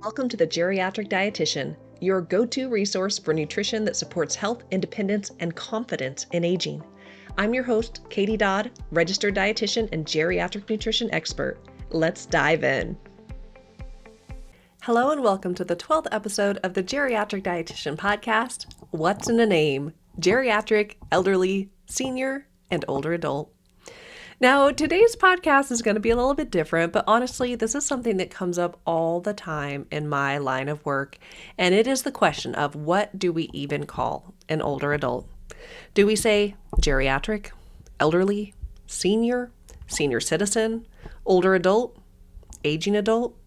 Welcome to the Geriatric Dietitian, your go-to resource for nutrition that supports health, independence, and confidence in aging. I'm your host, Katie Dodd, registered dietitian and geriatric nutrition expert. Let's dive in. Hello and welcome to the 12th episode of the Geriatric Dietitian Podcast. What's in a name? Geriatric, elderly, senior, and older adult. Now, today's podcast is going to be a little bit different, but honestly, this is something that comes up all the time in my line of work, and it is the question of what do we even call an older adult? Do we say geriatric, elderly, senior, senior citizen, older adult, aging adult,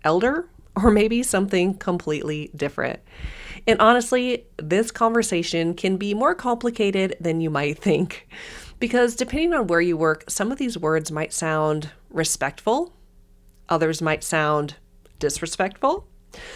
elder, or maybe something completely different? And honestly, this conversation can be more complicated than you might think. Because depending on where you work, some of these words might sound respectful, others might sound disrespectful,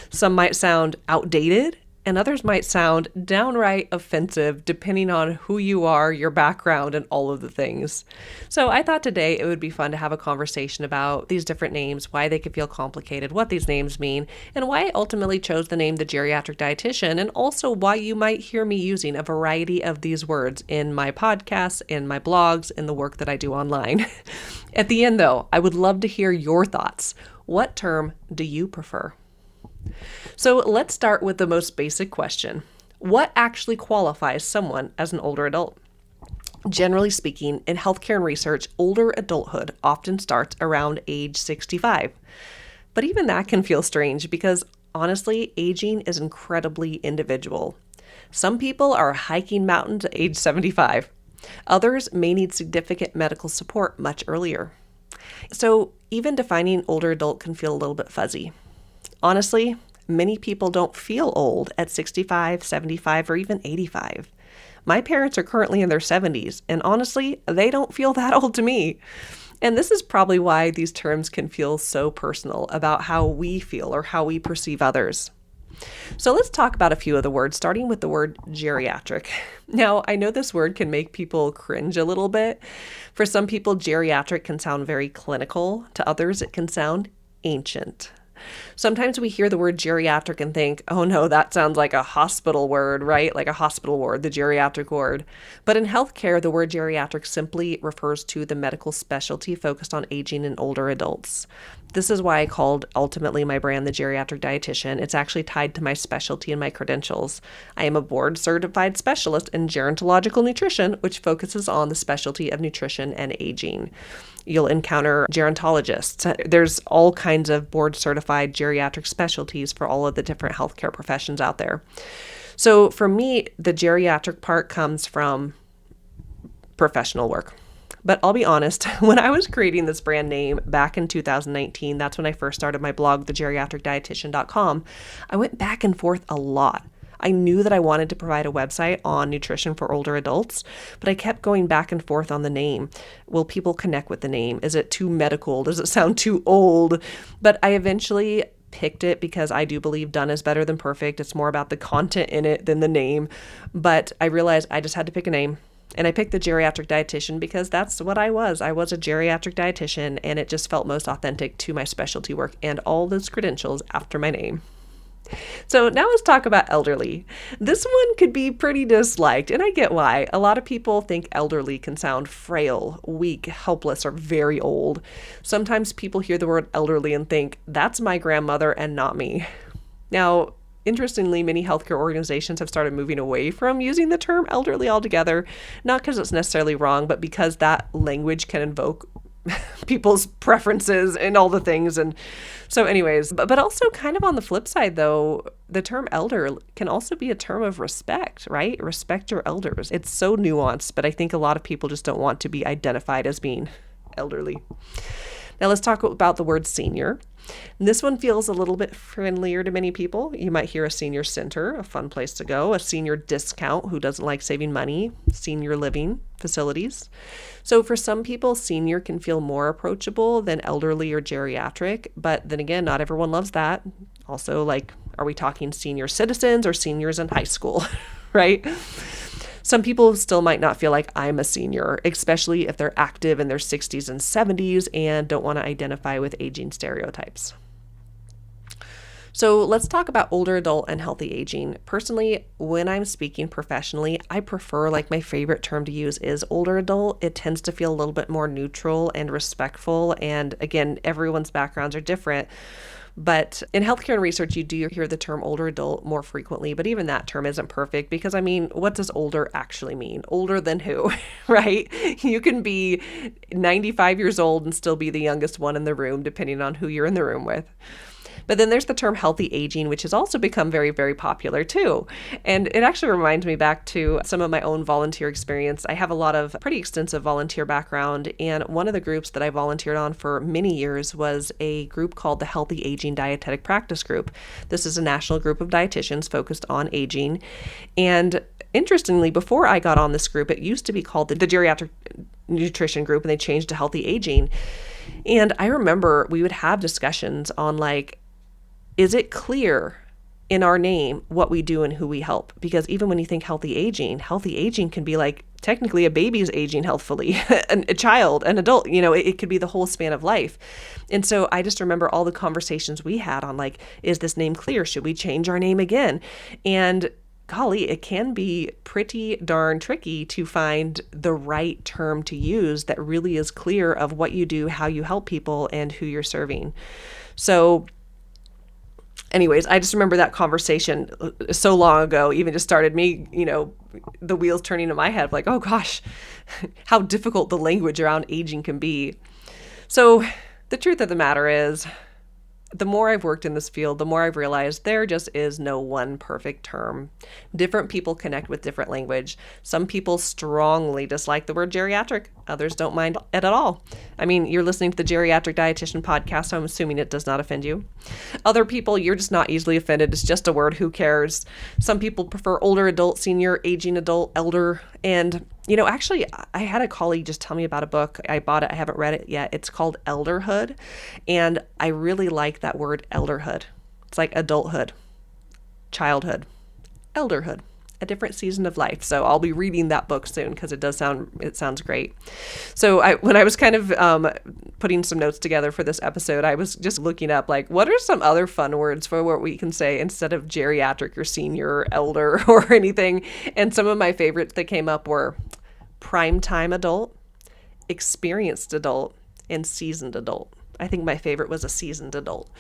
some might sound outdated, and others might sound downright offensive depending on who you are, your background, and all of the things. So I thought today it would be fun to have a conversation about these different names, why they could feel complicated, what these names mean, and why I ultimately chose the name the Geriatric Dietitian, and also why you might hear me using a variety of these words in my podcasts, in my blogs, in the work that I do online. At the end though, I would love to hear your thoughts. What term do you prefer? So let's start with the most basic question. What actually qualifies someone as an older adult? Generally speaking, in healthcare and research, older adulthood often starts around age 65. But even that can feel strange because honestly, aging is incredibly individual. Some people are hiking mountains at age 75. Others may need significant medical support much earlier. So even defining older adult can feel a little bit fuzzy. Honestly, many people don't feel old at 65, 75, or even 85. My parents are currently in their 70s, and honestly, they don't feel that old to me. And this is probably why these terms can feel so personal about how we feel or how we perceive others. So let's talk about a few of the words, starting with the word geriatric. Now, I know this word can make people cringe a little bit. For some people, geriatric can sound very clinical. To others, it can sound ancient. Sometimes we hear the word geriatric and think, oh no, that sounds like a hospital word, right? Like a hospital ward, the geriatric ward. But in healthcare, the word geriatric simply refers to the medical specialty focused on aging and older adults. This is why I called ultimately my brand the Geriatric Dietitian. It's actually tied to my specialty and my credentials. I am a board certified specialist in gerontological nutrition, which focuses on the specialty of nutrition and aging. You'll encounter gerontologists. There's all kinds of board certified geriatric specialties for all of the different healthcare professions out there. So for me, the geriatric part comes from professional work. But I'll be honest, when I was creating this brand name back in 2019, that's when I first started my blog, thegeriatricdietitian.com, I went back and forth a lot. I knew that I wanted to provide a website on nutrition for older adults, but I kept going back and forth on the name. Will people connect with the name? Is it too medical? Does it sound too old? But I eventually picked it because I do believe done is better than perfect. It's more about the content in it than the name. But I realized I just had to pick a name. And I picked the Geriatric Dietitian because that's what I was. I was a geriatric dietitian, and it just felt most authentic to my specialty work and all those credentials after my name. So now let's talk about elderly. This one could be pretty disliked, and I get why. A lot of people think elderly can sound frail, weak, helpless, or very old. Sometimes people hear the word elderly and think, that's my grandmother and not me. Now, interestingly, many healthcare organizations have started moving away from using the term elderly altogether, not because it's necessarily wrong, but because that language can invoke people's preferences and all the things. And so anyways, but also kind of on the flip side, though, the term elder can also be a term of respect, right? Respect your elders. It's so nuanced, but I think a lot of people just don't want to be identified as being elderly. Now let's talk about the word senior. And this one feels a little bit friendlier to many people. You might hear a senior center, a fun place to go, a senior discount, who doesn't like saving money, senior living facilities. So for some people, senior can feel more approachable than elderly or geriatric, but then again, not everyone loves that. Also, like, are we talking senior citizens or seniors in high school, right? Some people still might not feel like I'm a senior, especially if they're active in their 60s and 70s and don't want to identify with aging stereotypes. So let's talk about older adult and healthy aging. Personally, when I'm speaking professionally, I prefer, like, my favorite term to use is older adult. It tends to feel a little bit more neutral and respectful. And again, everyone's backgrounds are different. But in healthcare and research, you do hear the term older adult more frequently, but even that term isn't perfect because, I mean, what does older actually mean? Older than who, right? You can be 95 years old and still be the youngest one in the room, depending on who you're in the room with. But then there's the term healthy aging, which has also become very, very popular too. And it actually reminds me back to some of my own volunteer experience. I have a lot of pretty extensive volunteer background. And one of the groups that I volunteered on for many years was a group called the Healthy Aging Dietetic Practice Group. This is a national group of dietitians focused on aging. And interestingly, before I got on this group, it used to be called the Geriatric Nutrition Group, and they changed to Healthy Aging. And I remember we would have discussions on, like, is it clear in our name what we do and who we help? Because even when you think healthy aging can be like technically a baby's aging healthfully, a child, an adult, it could be the whole span of life. And so I just remember all the conversations we had on, like, is this name clear? Should we change our name again? And golly, it can be pretty darn tricky to find the right term to use that really is clear of what you do, how you help people, and who you're serving. So anyways, I just remember that conversation so long ago, even just started me, the wheels turning in my head, like, oh gosh, how difficult the language around aging can be. So the truth of the matter is, the more I've worked in this field, the more I've realized there just is no one perfect term. Different people connect with different language. Some people strongly dislike the word geriatric. Others don't mind it at all. I mean, you're listening to the Geriatric Dietitian Podcast, so I'm assuming it does not offend you. Other people, you're just not easily offended. It's just a word. Who cares? Some people prefer older adult, senior, aging adult, elder. And, actually, I had a colleague just tell me about a book. I bought it. I haven't read it yet. It's called Elderhood. And I really like that word, elderhood. It's like adulthood, childhood, elderhood, a different season of life. So I'll be reading that book soon because it sounds great. So when I was kind of putting some notes together for this episode, I was just looking up, like, what are some other fun words for what we can say instead of geriatric or senior or elder or anything. And some of my favorites that came up were primetime adult, experienced adult, and seasoned adult. I think my favorite was a seasoned adult.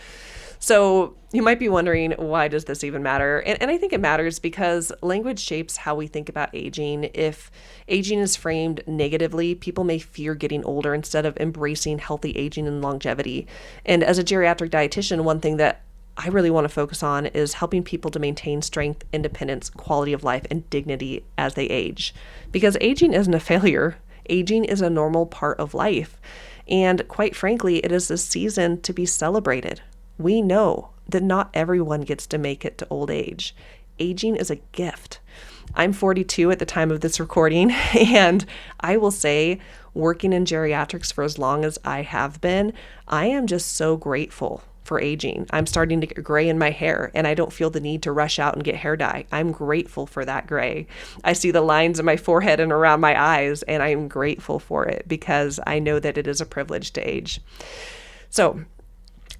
So you might be wondering, why does this even matter? And I think it matters because language shapes how we think about aging. If aging is framed negatively, people may fear getting older instead of embracing healthy aging and longevity. And as a geriatric dietitian, one thing that I really want to focus on is helping people to maintain strength, independence, quality of life, and dignity as they age. Because aging isn't a failure. Aging is a normal part of life. And quite frankly, it is a season to be celebrated. We know that not everyone gets to make it to old age. Aging is a gift. I'm 42 at the time of this recording, and I will say, working in geriatrics for as long as I have been, I am just so grateful for aging. I'm starting to get gray in my hair, and I don't feel the need to rush out and get hair dye. I'm grateful for that gray. I see the lines in my forehead and around my eyes, and I'm grateful for it because I know that it is a privilege to age. So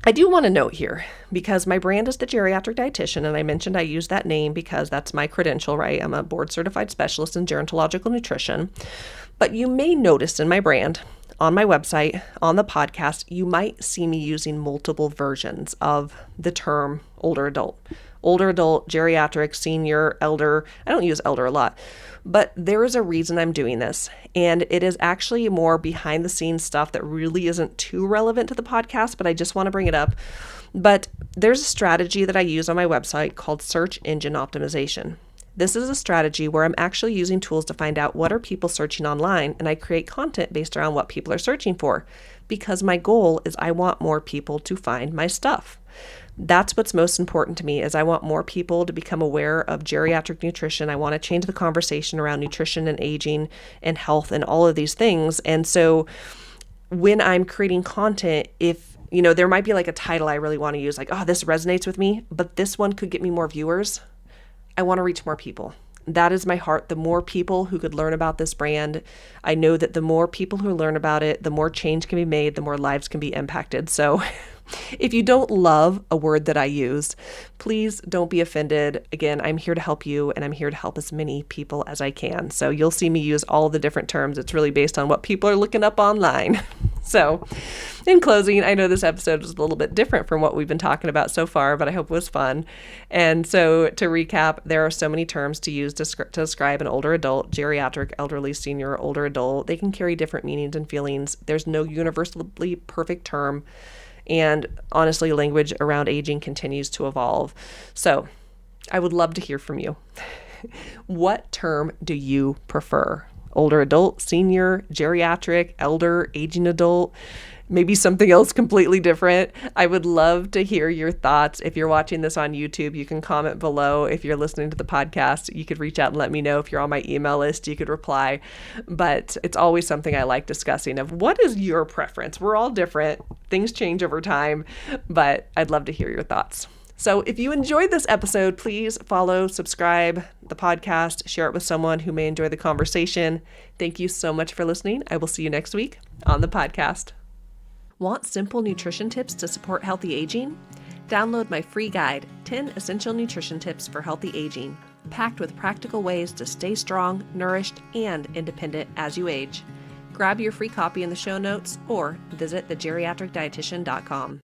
I do want to note here, because my brand is the Geriatric Dietitian, and I mentioned I use that name because that's my credential, right? I'm a board-certified specialist in gerontological nutrition. But you may notice in my brand, on my website, on the podcast, you might see me using multiple versions of the term older adult, geriatric, senior, elder. I don't use elder a lot, but there is a reason I'm doing this. And it is actually more behind the scenes stuff that really isn't too relevant to the podcast, but I just want to bring it up. But there's a strategy that I use on my website called search engine optimization. This is a strategy where I'm actually using tools to find out what are people searching online, and I create content based around what people are searching for, because my goal is I want more people to find my stuff. That's what's most important to me, is I want more people to become aware of geriatric nutrition. I want to change the conversation around nutrition and aging and health and all of these things. And so when I'm creating content, if there might be like a title I really want to use, like, oh, this resonates with me, but this one could get me more viewers. I want to reach more people. That is my heart. The more people who could learn about this brand, I know that the more people who learn about it, the more change can be made, the more lives can be impacted. So If you don't love a word that I used, please don't be offended. Again, I'm here to help you, and I'm here to help as many people as I can. So you'll see me use all the different terms. It's really based on what people are looking up online. So in closing, I know this episode was a little bit different from what we've been talking about so far, but I hope it was fun. And so to recap, there are so many terms to use to describe an older adult: geriatric, elderly, senior, older adult. They can carry different meanings and feelings. There's no universally perfect term. And honestly, language around aging continues to evolve. So I would love to hear from you. What term do you prefer? Older adult, senior, geriatric, elder, aging adult, maybe something else completely different. I would love to hear your thoughts. If you're watching this on YouTube, you can comment below. If you're listening to the podcast, you could reach out and let me know. If you're on my email list, you could reply. But it's always something I like discussing of what is your preference? We're all different. Things change over time, but I'd love to hear your thoughts. So if you enjoyed this episode, please follow, subscribe the podcast, share it with someone who may enjoy the conversation. Thank you so much for listening. I will see you next week on the podcast. Want simple nutrition tips to support healthy aging? Download my free guide, 10 Essential Nutrition Tips for Healthy Aging, packed with practical ways to stay strong, nourished, and independent as you age. Grab your free copy in the show notes or visit thegeriatricdietitian.com.